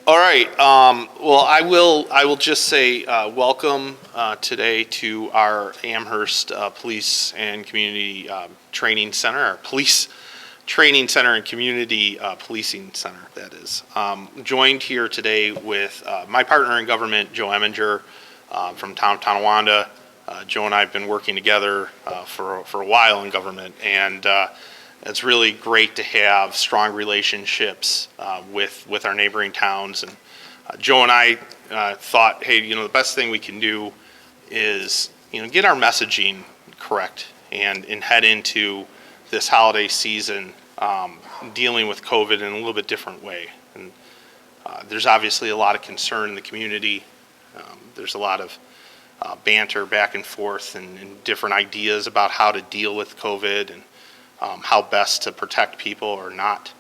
All right. Well, I will just say welcome today to our Amherst Police and Community Training Center, our Police Training Center and Community Policing Center, that is. Joined here today with my partner in government, Joe Emminger, from town of Tonawanda. Joe and I have been working together for a while in government, and it's really great to have strong relationships with our neighboring towns. And Joe and I thought, hey, the best thing we can do is, get our messaging correct and head into this holiday season dealing with COVID in a little bit different way. And there's obviously a lot of concern in the community. There's a lot of banter back and forth and different ideas about how to deal with COVID and how best to protect people or not.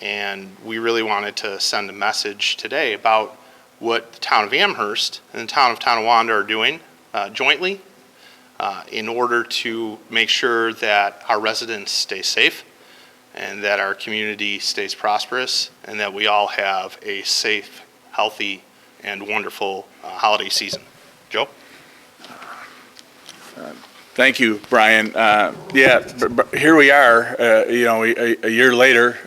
And we really wanted to send a message today about what the town of Amherst and the town of Tonawanda are doing jointly in order to make sure that our residents stay safe and that our community stays prosperous and that we all have a safe, healthy, and wonderful holiday season. Joe? Thank you, Brian. Here we are, a year later,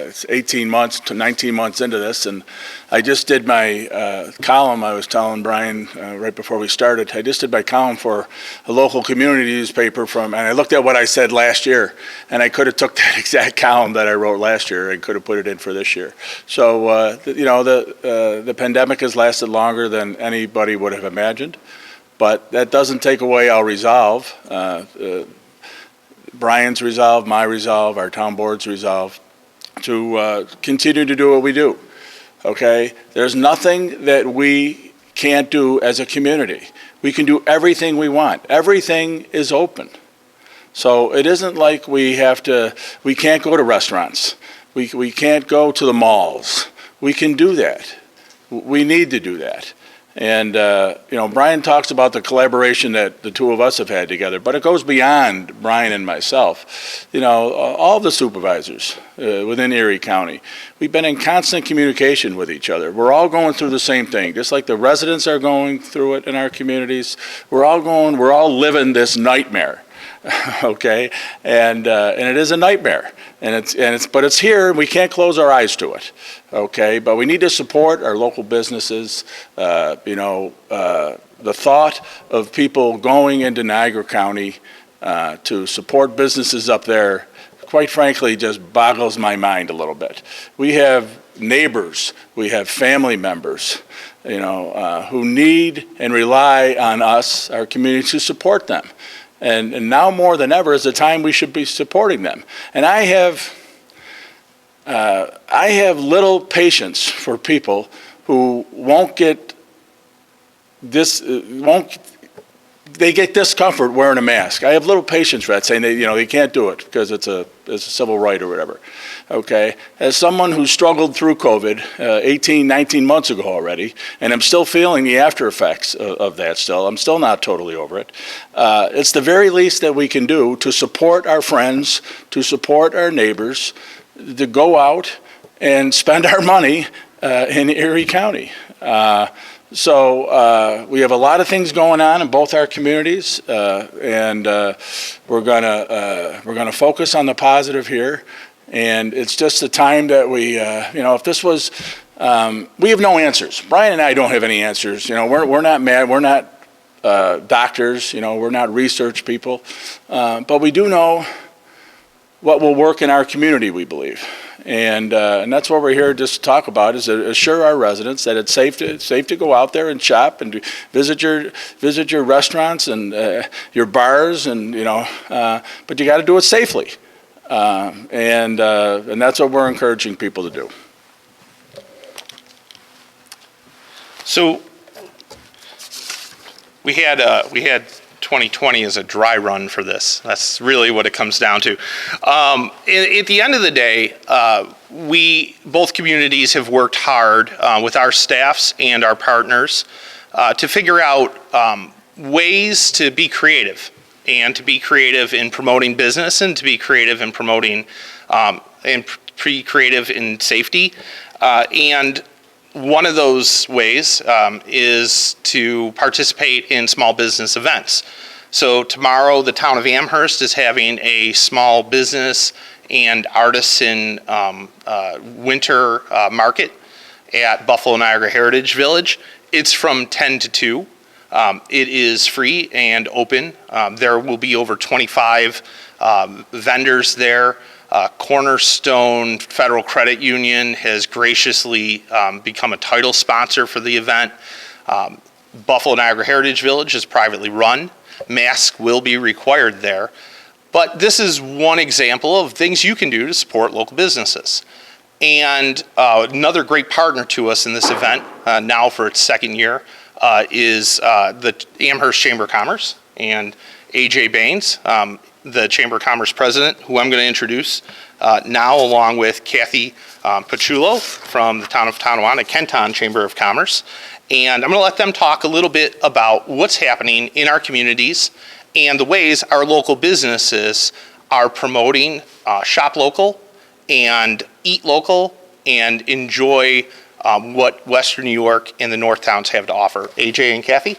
it's 18 months to 19 months into this, and I just did my column. I was telling Brian right before we started, I just did my column for a local community newspaper and I looked at what I said last year, and I could have took that exact column that I wrote last year and could have put it in for this year. So, the pandemic has lasted longer than anybody would have imagined. But that doesn't take away our resolve, Brian's resolve, my resolve, our town board's resolve, to continue to do what we do, okay? There's nothing that we can't do as a community. We can do everything we want. Everything is open. So it isn't like we can't go to restaurants. We can't go to the malls. We can do that. We need to do that. And, Brian talks about the collaboration that the two of us have had together, but it goes beyond Brian and myself. All the supervisors within Erie County, we've been in constant communication with each other. We're all going through the same thing, just like the residents are going through it in our communities. We're all living this nightmare. Okay, and it is a nightmare, but it's here, and we can't close our eyes to it. Okay, but we need to support our local businesses. The thought of people going into Niagara County to support businesses up there, quite frankly, just boggles my mind a little bit. We have neighbors, we have family members, who need and rely on us, our community, to support them. And now more than ever is the time we should be supporting them. And I have little patience for people who won't get they get discomfort wearing a mask. I have little patience for that, saying they can't do it because it's a civil right or whatever. Okay, as someone who struggled through COVID 18, 19 months ago already, and I'm still feeling the after effects of that still. I'm still not totally over it. It's the very least that we can do to support our friends, to support our neighbors, to go out and spend our money in Erie County. So we have a lot of things going on in both our communities, and we're gonna focus on the positive here. And it's just the time that we, if this was, we have no answers. Brian and I don't have any answers. We're not mad. We're not doctors. We're not research people. But we do know what will work in our community, we believe. And that's what we're here just to talk about, is to assure our residents that it's safe to go out there and shop and visit your restaurants and your bars, and but you got to do it safely. And that's what we're encouraging people to do. So we had 2020 as a dry run for this. That's really what it comes down to. At the end of the day, both communities have worked hard with our staffs and our partners to figure out ways to be creative, and to be creative in promoting business, and to be creative in promoting and be creative in safety. And One of those ways is to participate in small business events. So tomorrow, the town of Amherst is having a small business and artisan winter market at Buffalo Niagara Heritage Village. It's from 10 to 2. It is free and open. There will be over 25 vendors there. Cornerstone Federal Credit Union has graciously become a title sponsor for the event. Buffalo Niagara Heritage Village is privately run. Masks will be required there. But this is one example of things you can do to support local businesses. And another great partner to us in this event, now for its second year, is the Amherst Chamber of Commerce and A.J. Baynes, the Chamber of Commerce president, who I'm going to introduce now, along with Cathy Piciulo from the town of Tonawanda, Kenton Chamber of Commerce. And I'm going to let them talk a little bit about what's happening in our communities and the ways our local businesses are promoting shop local and eat local and enjoy what Western New York and the North Towns have to offer. AJ and Cathy?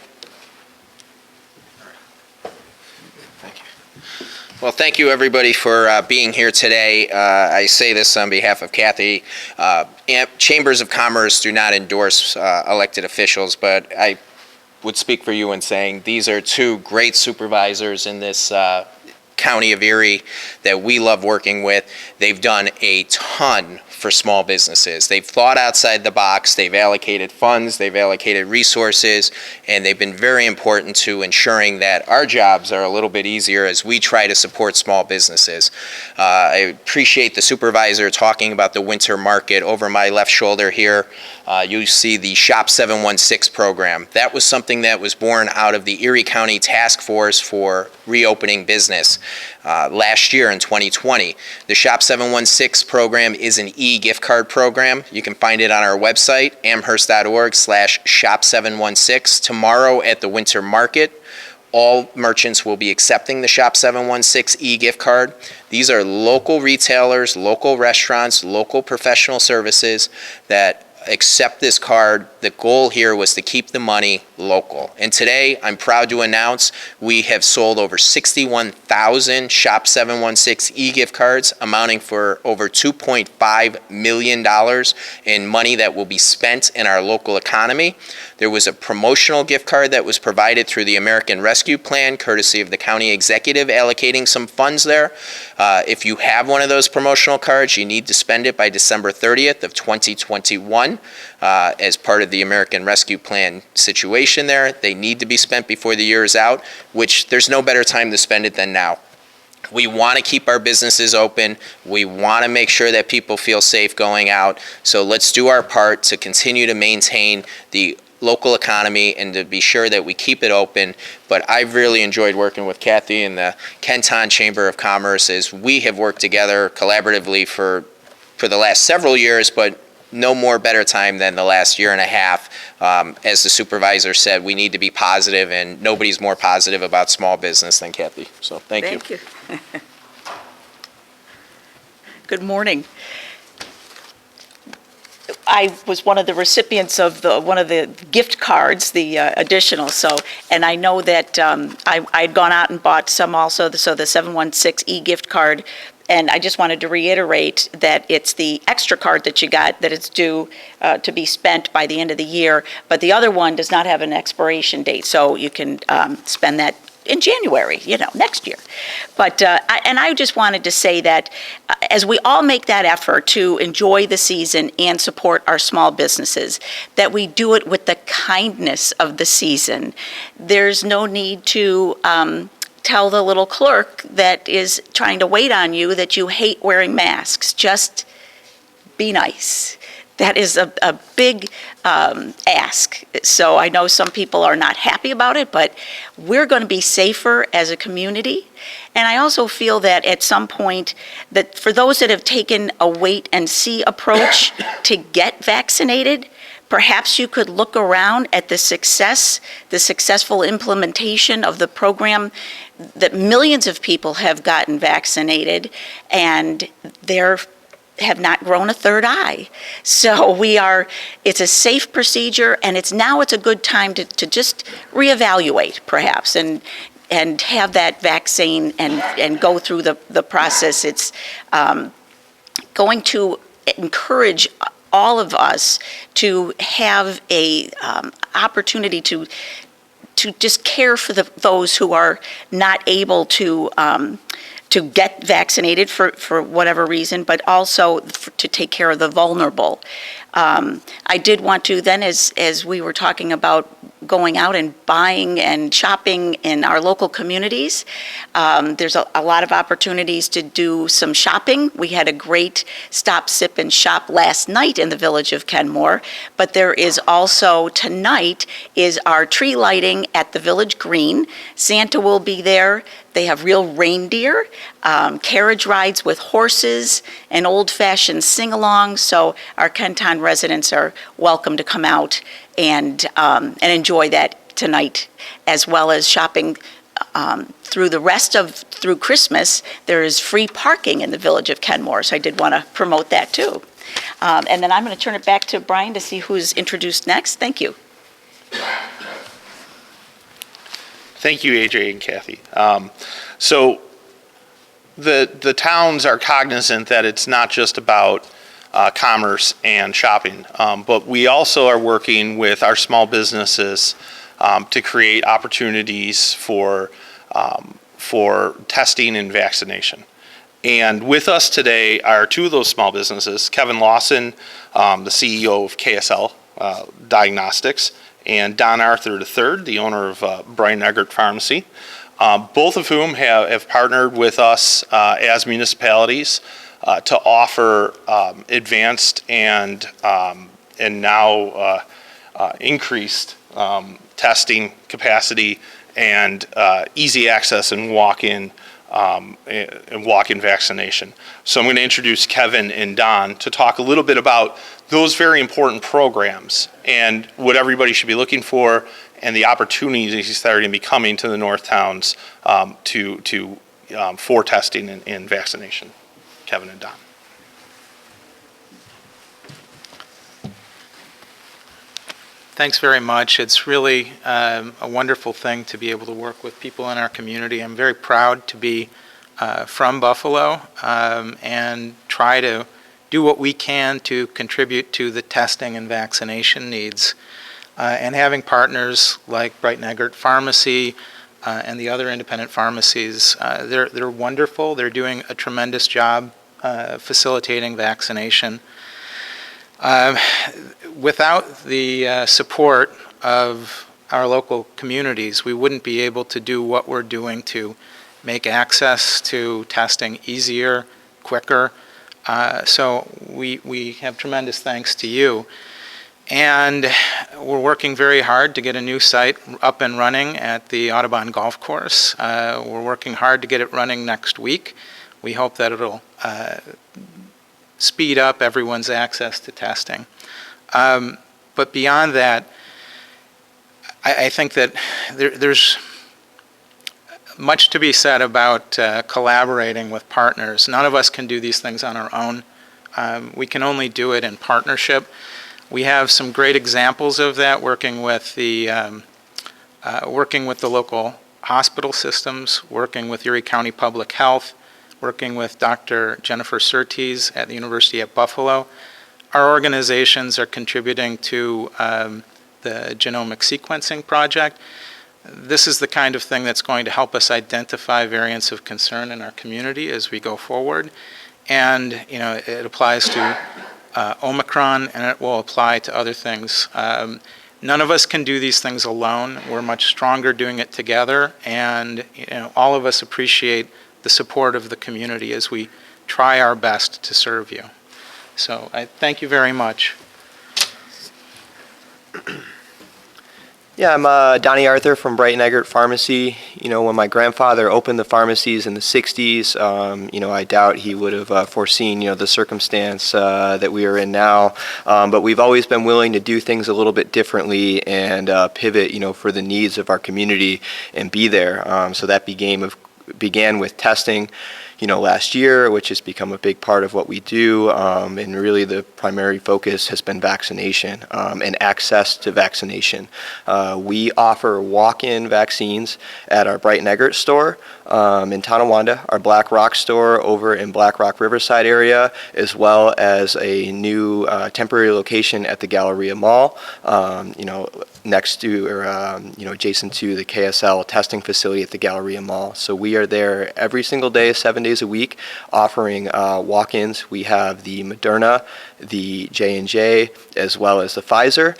Well, thank you everybody for being here today. I say this on behalf of Cathy. Chambers of Commerce do not endorse elected officials, but I would speak for you in saying these are two great supervisors in this county of Erie that we love working with. They've done a ton for small businesses. They've thought outside the box, they've allocated funds, they've allocated resources, and they've been very important to ensuring that our jobs are a little bit easier as we try to support small businesses. I appreciate the supervisor talking about the winter market. Over my left shoulder here, you see the Shop 716 program. That was something that was born out of the Erie County Task Force for Reopening Business last year in 2020. The Shop 716 program is an e-gift card program. You can find it on our website, amherst.org/shop716. Tomorrow at the winter market, all merchants will be accepting the Shop 716 e-gift card. These are local retailers, local restaurants, local professional services that accept this card. The goal here was to keep the money local. And today, I'm proud to announce we have sold over 61,000 Shop 716 e-gift cards, amounting for over $2.5 million in money that will be spent in our local economy. There was a promotional gift card that was provided through the American Rescue Plan, courtesy of the county executive allocating some funds there. If you have one of those promotional cards, you need to spend it by December 30th of 2021 as part of the American Rescue Plan situation there. They need to be spent before the year is out, which there's no better time to spend it than now. We want to keep our businesses open. We want to make sure that people feel safe going out. So let's do our part to continue to maintain the local economy and to be sure that we keep it open. But I've really enjoyed working with Cathy and the Kenton Chamber of Commerce as we have worked together collaboratively for the last several years, but no more better time than the last year and a half. As the supervisor said, we need to be positive, and nobody's more positive about small business than Cathy. So thank you. Thank you. Good morning. I was one of the recipients of one of the gift cards, the additional. And I know that I'd gone out and bought some also. So the 716 e-gift card. And I just wanted to reiterate that it's the extra card that you got that it's due to be spent by the end of the year. But the other one does not have an expiration date, so you can spend that in January, next year. But I just wanted to say that as we all make that effort to enjoy the season and support our small businesses, that we do it with the kindness of the season. There's no need to tell the little clerk that is trying to wait on you that you hate wearing masks. Just be nice. That is a big ask. So I know some people are not happy about it, but we're going to be safer as a community. And I also feel that at some point, that for those that have taken a wait and see approach to get vaccinated, perhaps you could look around at the successful implementation of the program that millions of people have gotten vaccinated, and they're have not grown a third eye. So it's a safe procedure, and it's a good time to just reevaluate perhaps and have that vaccine and go through the process. It's going to encourage all of us to have a opportunity to just care for those who are not able to get vaccinated for whatever reason, but also to take care of the vulnerable. I did want to then, as we were talking about going out and buying and shopping in our local communities, there's a lot of opportunities to do some shopping. We had a great stop, sip, and shop last night in the village of Kenmore, but there is also tonight is our tree lighting at the village green. Santa will be there. They have real reindeer, carriage rides with horses, and old-fashioned sing-along. So our Kenton residents are welcome to come out and enjoy that tonight, as well as shopping through Christmas. There is free parking in the village of Kenmore, so I did want to promote that too. And then I'm going to turn it back to Brian to see who's introduced next. Thank you. Thank you, AJ and Cathy. So the towns are cognizant that it's not just about commerce and shopping, but we also are working with our small businesses to create opportunities for testing and vaccination. And with us today are two of those small businesses, Kevin Lawson, the CEO of KSL Diagnostics, and Don Arthur III, the owner of Brighton Eggert Pharmacy, both of whom have partnered with us as municipalities to offer advanced and now increased testing capacity and easy access and walk-in vaccination. So I'm going to introduce Kevin and Don to talk a little bit about those very important programs and what everybody should be looking for and the opportunities that are going to be coming to the North Towns for testing and vaccination. Kevin and Don. Thanks very much. It's really a wonderful thing to be able to work with people in our community. I'm very proud to be from Buffalo and try to do what we can to contribute to the testing and vaccination needs. And having partners like Brighton Eggert Pharmacy and the other independent pharmacies, they're wonderful. They're doing a tremendous job facilitating vaccination. Without the support of our local communities, we wouldn't be able to do what we're doing to make access to testing easier, quicker. So we have tremendous thanks to you. And we're working very hard to get a new site up and running at the Audubon Golf Course. We're working hard to get it running next week. We hope that it'll speed up everyone's access to testing. But beyond that, I think that there's much to be said about collaborating with partners. None of us can do these things on our own. We can only do it in partnership. We have some great examples of that working with the local hospital systems, working with Erie County Public Health, working with Dr. Jennifer Surtees at the University at Buffalo. Our organizations are contributing to the Genomic sequencing project. This is the kind of thing that's going to help us identify variants of concern in our community as we go forward. And it applies to Omicron, and it will apply to other things. None of us can do these things alone. We're much stronger doing it together, and all of us appreciate the support of the community as we try our best to serve you. So I thank you very much. Yeah, I'm Donnie Arthur from Brighton Eggert Pharmacy. When my grandfather opened the pharmacies in the 60s, I doubt he would have foreseen, the circumstance that we are in now. But we've always been willing to do things a little bit differently and pivot, for the needs of our community and be there. So that began with testing. last year, which has become a big part of what we do. And really the primary focus has been vaccination and access to vaccination. We offer walk-in vaccines at our Brighton Eggert store in Tonawanda, our Black Rock store over in Black Rock Riverside area, as well as a new temporary location at the Galleria Mall, next to or adjacent to the KSL testing facility at the Galleria Mall. So we are there every single day, 7 days a week, offering walk-ins. We have the Moderna, the J&J, as well as the Pfizer.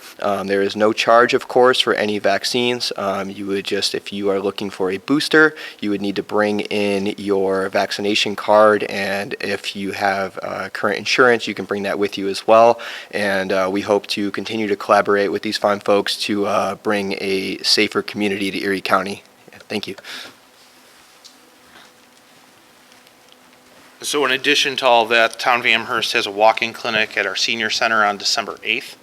There is no charge, of course, for any vaccines. You would just, if you are looking for a booster, you would need to bring in your vaccination card, and if you have current insurance, you can bring that with you as well. And we hope to continue to collaborate with these fine folks to bring a safer community to Erie County. Thank you. So in addition to all that, Town of Amherst has a walk-in clinic at our senior center on December 8th.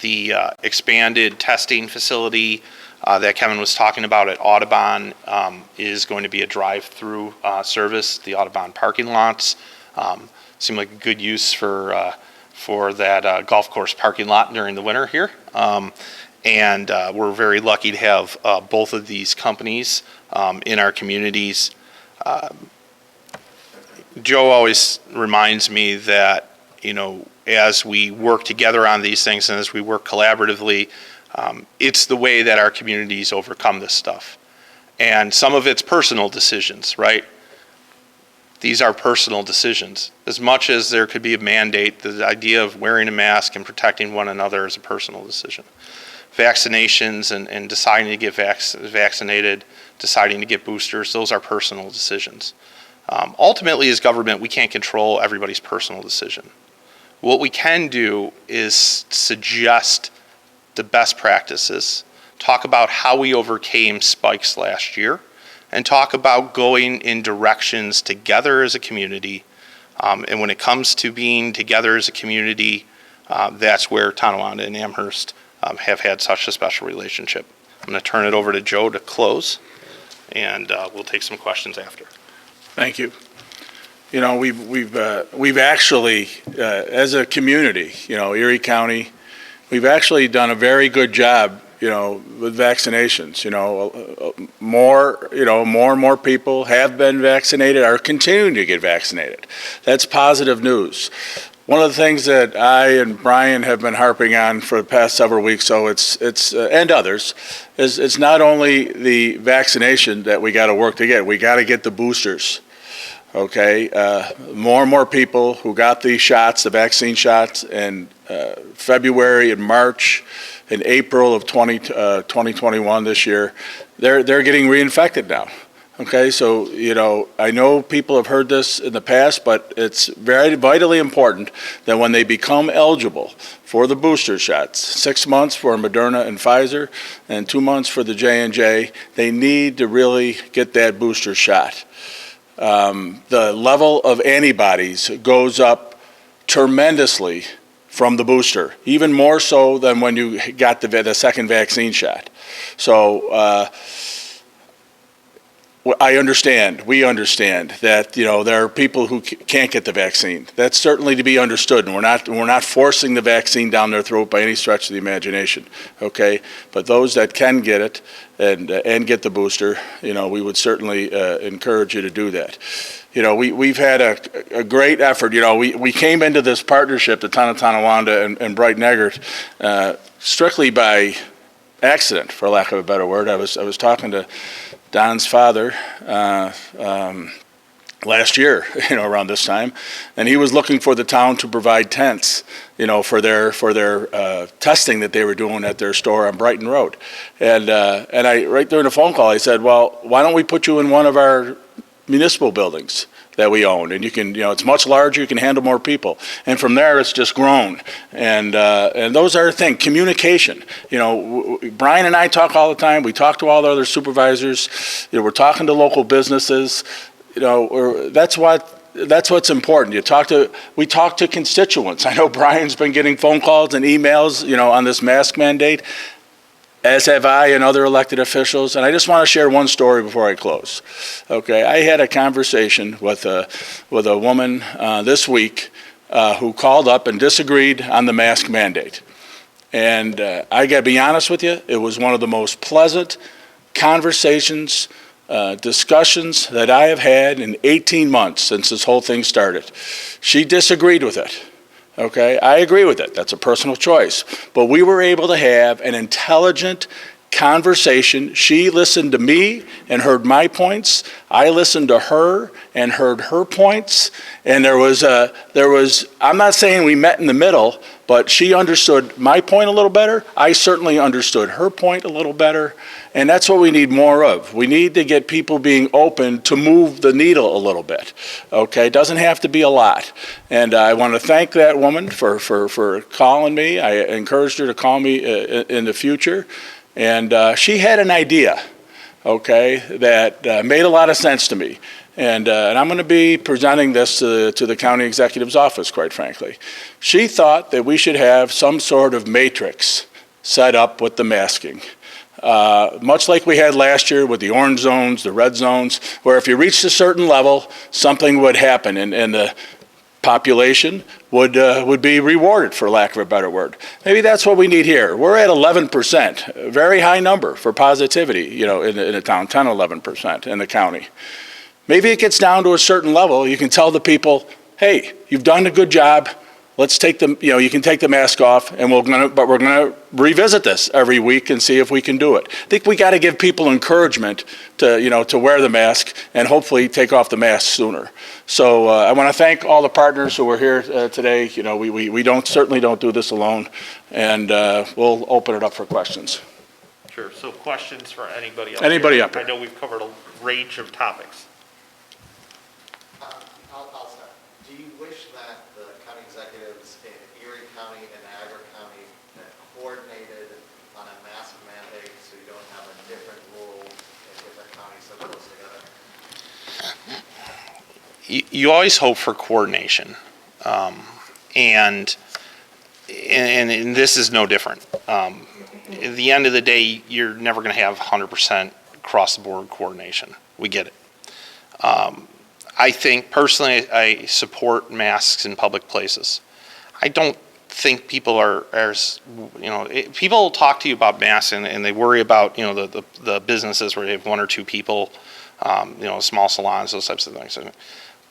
The expanded testing facility that Kevin was talking about at Audubon is going to be a drive-through service. The Audubon parking lots seem like a good use for that golf course parking lot during the winter here. And we're very lucky to have both of these companies in our communities. Joe always reminds me that, as we work together on these things and as we work collaboratively, it's the way that our communities overcome this stuff. And some of it's personal decisions, right? These are personal decisions. As much as there could be a mandate, the idea of wearing a mask and protecting one another is a personal decision. Vaccinations and deciding to get vaccinated, deciding to get boosters, those are personal decisions. Ultimately, as government, we can't control everybody's personal decision. What we can do is suggest the best practices, talk about how we overcame spikes last year, and talk about going in directions together as a community. And when it comes to being together as a community, that's where Tonawanda and Amherst have had such a special relationship. I'm going to turn it over to Joe to close, and we'll take some questions after. Thank you. We've actually, as a community, Erie County, we've actually done a very good job, with vaccinations. More and more people have been vaccinated, are continuing to get vaccinated. That's positive news. One of the things that I and Brian have been harping on for the past several weeks, and others, is it's not only the vaccination that we got to work to get. We got to get the boosters. Okay, more and more people who got the shots, the vaccine shots, in February and March and April of 2021 this year, they're getting reinfected now. Okay, so, I know people have heard this in the past, but it's very vitally important that when they become eligible for the booster shots, 6 months for Moderna and Pfizer, and 2 months for the J&J, they need to really get that booster shot. The level of antibodies goes up tremendously from the booster, even more so than when you got the second vaccine shot. So, we understand that, there are people who can't get the vaccine. That's certainly to be understood, and we're not forcing the vaccine down their throat by any stretch of the imagination, okay? But those that can get it and get the booster, we would certainly encourage you to do that. We've had a great effort. We came into this partnership, the town of Tonawanda and Brighton Eggert, strictly by accident, for lack of a better word. I was talking to Don's father last year, around this time, and he was looking for the town to provide tents, for their testing that they were doing at their store on Brighton Road. And I, right during the phone call, I said, well, why don't we put you in one of our municipal buildings that we own, and you can, it's much larger, you can handle more people. And from there, it's just grown. And those are the things, communication. Brian and I talk all the time, we talk to all the other supervisors, we're talking to local businesses, that's what's important. We talk to constituents. I know Brian's been getting phone calls and emails, on this mask mandate. as have I and other elected officials. And I just want to share one story before I close. Okay, I had a conversation with a woman this week who called up and disagreed on the mask mandate. And I got to be honest with you, it was one of the most pleasant conversations, discussions that I have had in 18 months since this whole thing started. She disagreed with it. Okay, I agree with it. That's a personal choice. But we were able to have an intelligent conversation. She listened to me and heard my points. I listened to her and heard her points. And there was, I'm not saying we met in the middle, but she understood my point a little better. I certainly understood her point a little better. And that's what we need more of. We need to get people being open to move the needle a little bit. Okay, it doesn't have to be a lot. And I want to thank that woman for calling me. I encouraged her to call me in the future. And she had an idea, okay, that made a lot of sense to me. And I'm going to be presenting this to the county executive's office, quite frankly. She thought that we should have some sort of matrix set up with the masking. Much like we had last year with the orange zones, the red zones, where if you reached a certain level, something would happen, and the population would be rewarded, for lack of a better word. Maybe that's what we need here. We're at 11%, a very high number for positivity, in the town, 10, 11% in the county. Maybe it gets down to a certain level. You can tell the people, hey, you've done a good job. Let's take the, you can take the mask off, and we're gonna revisit this every week and see if we can do it. I think we got to give people encouragement to wear the mask and hopefully take off the mask sooner. So I want to thank all the partners who were here today. We certainly don't do this alone, and we'll open it up for questions. Sure, so questions for anybody else? Anybody up here? I know we've covered a range of topics. I'll start. Do you wish that the county executives in Erie County and Niagara County had coordinated on a mask mandate so you don't have a different rule in different counties so close together? You always hope for coordination, and this is no different. At the end of the day, you're never going to have 100% across-the-board coordination. We get it. I think, personally, I support masks in public places. I don't think people are people talk to you about masks and they worry about, the businesses where they have one or two people, small salons, those types of things.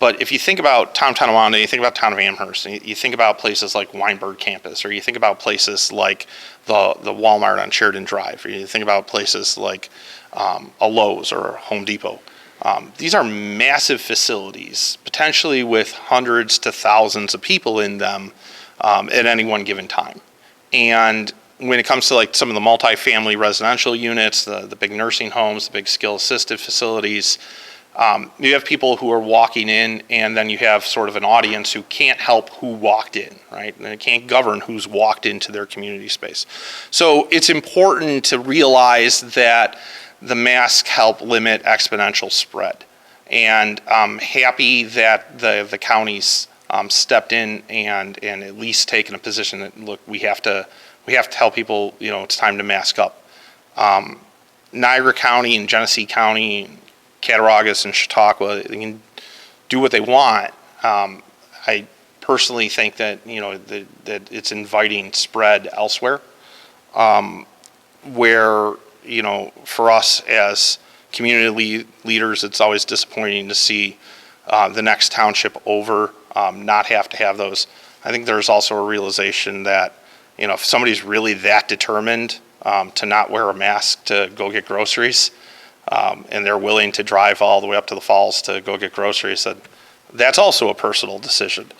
But if you think about town Tonawanda, you think about town of Amherst, and you think about places like Weinberg Campus, or you think about places like the Walmart on Sheridan Drive, or you think about places like a Lowe's or a Home Depot. These are massive facilities, potentially with hundreds to thousands of people in them at any one given time. And when it comes to like some of the multifamily residential units, the big nursing homes, the big skill-assisted facilities, you have people who are walking in, and then you have sort of an audience who can't help who walked in, right? And they can't govern who's walked into their community space. So it's important to realize that the masks help limit exponential spread. And I'm happy that the counties stepped in and at least taken a position that, look, we have to tell people, it's time to mask up. Niagara County and Genesee County, Cattaraugus and Chautauqua, they can do what they want. I personally think that, that it's inviting spread elsewhere, where, for us as community leaders, it's always disappointing to see the next township over not have to have those. I think there's also a realization that, if somebody's really that determined to not wear a mask to go get groceries, and they're willing to drive all the way up to the falls to go get groceries, that's also a personal decision.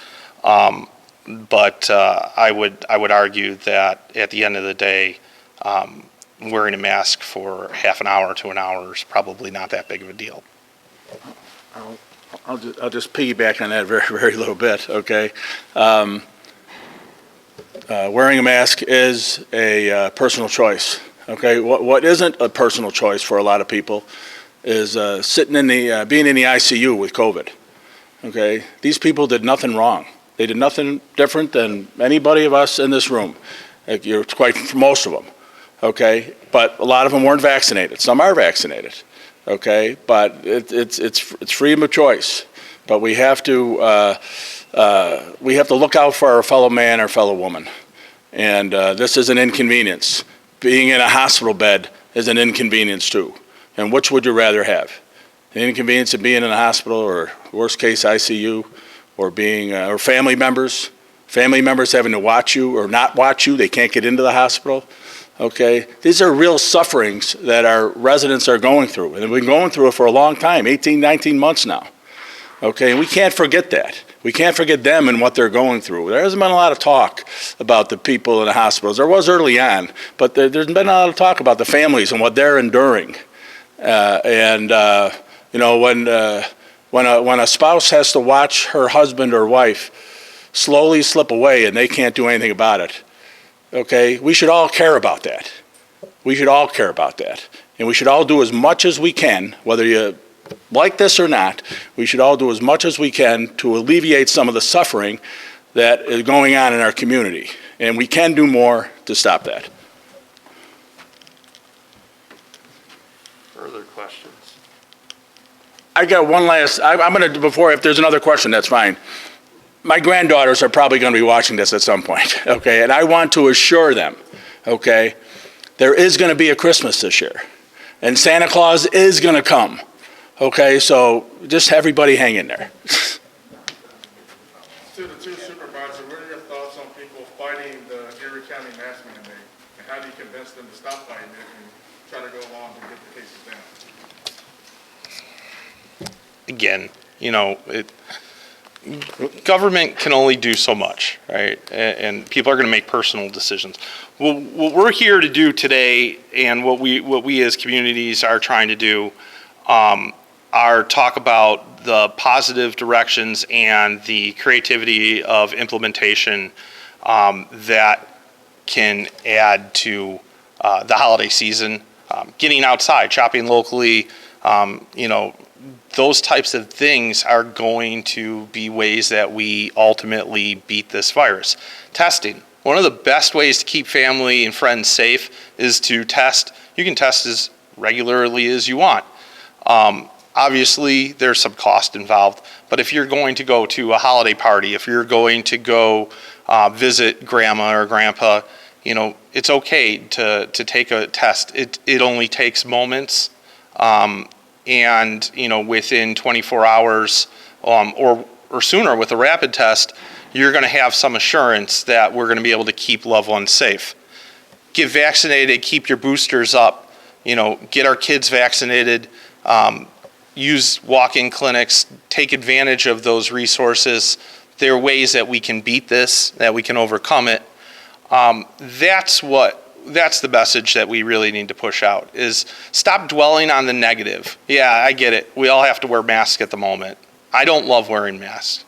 But I would argue that at the end of the day, wearing a mask for half an hour to an hour is probably not that big of a deal. I'll just piggyback on that very, very little bit, okay? Wearing a mask is a personal choice, okay? What isn't a personal choice for a lot of people is being in the ICU with COVID, okay? These people did nothing wrong. They did nothing different than anybody of us in this room. Quite most of them. okay? But a lot of them weren't vaccinated. Some are vaccinated, okay? But it's freedom of choice. But we have to look out for our fellow man, our fellow woman. And this is an inconvenience. Being in a hospital bed is an inconvenience too. And which would you rather have? The inconvenience of being in a hospital, or worst case ICU, or being, or family members having to watch you or not watch you, they can't get into the hospital, okay? These are real sufferings that our residents are going through, and they've been going through it for a long time, 18, 19 months now, okay? And we can't forget that. We can't forget them and what they're going through. There hasn't been a lot of talk about the people in the hospitals. There was early on, but there's been a lot of talk about the families and what they're enduring. You know, when a spouse has to watch her husband or wife slowly slip away and they can't do anything about it, okay, we should all care about that. We should all care about that. And we should all do as much as we can, whether you like this or not, we should all do as much as we can to alleviate some of the suffering that is going on in our community. And we can do more to stop that. Further questions? I got one last, I'm going to, before, if there's another question, that's fine. My granddaughters are probably going to be watching this at some point, okay? And I want to assure them, okay, there is going to be a Christmas this year. And Santa Claus is going to come, okay? So just everybody hang in there. To the two supervisors, what are your thoughts on people fighting the Erie County mask mandate? And how do you convince them to stop fighting it and try to go along to get the cases down? Again, you know, government can only do so much, right? And people are going to make personal decisions. Well, what we're here to do today, and what we as communities are trying to do, are talk about the positive directions and the creativity of implementation that can add to the holiday season. Getting outside, shopping locally, you know, those types of things are going to be ways that we ultimately beat this virus. Testing. One of the best ways to keep family and friends safe is to test. You can test as regularly as you want. Obviously, there's some cost involved, but if you're going to go to a holiday party, if you're going to go visit grandma or grandpa, you know, it's okay to take a test. It only takes moments. And, you know, within 24 hours or sooner with a rapid test, you're going to have some assurance that we're going to be able to keep loved ones safe. Get vaccinated, keep your boosters up, you know, get our kids vaccinated, use walk-in clinics, take advantage of those resources. There are ways that we can beat this, that we can overcome it. That's the message that we really need to push out, is stop dwelling on the negative. Yeah, I get it. We all have to wear masks at the moment. I don't love wearing masks,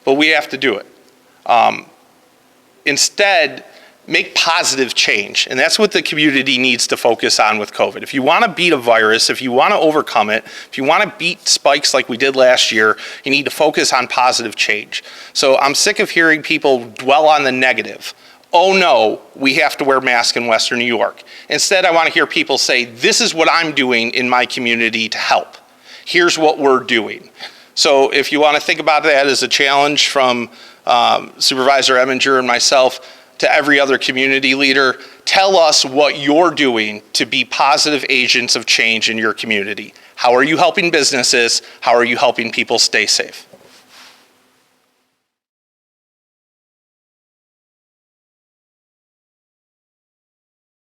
but we have to do it. Instead, make positive change, and that's what the community needs to focus on with COVID. If you want to beat a virus, if you want to overcome it, if you want to beat spikes like we did last year, you need to focus on positive change. So I'm sick of hearing people dwell on the negative. Oh no, we have to wear masks in Western New York. Instead, I want to hear people say, this is what I'm doing in my community to help. Here's what we're doing. So if you want to think about that as a challenge from Supervisor Emminger and myself to every other community leader, tell us what you're doing to be positive agents of change in your community. How are you helping businesses? How are you helping people stay safe?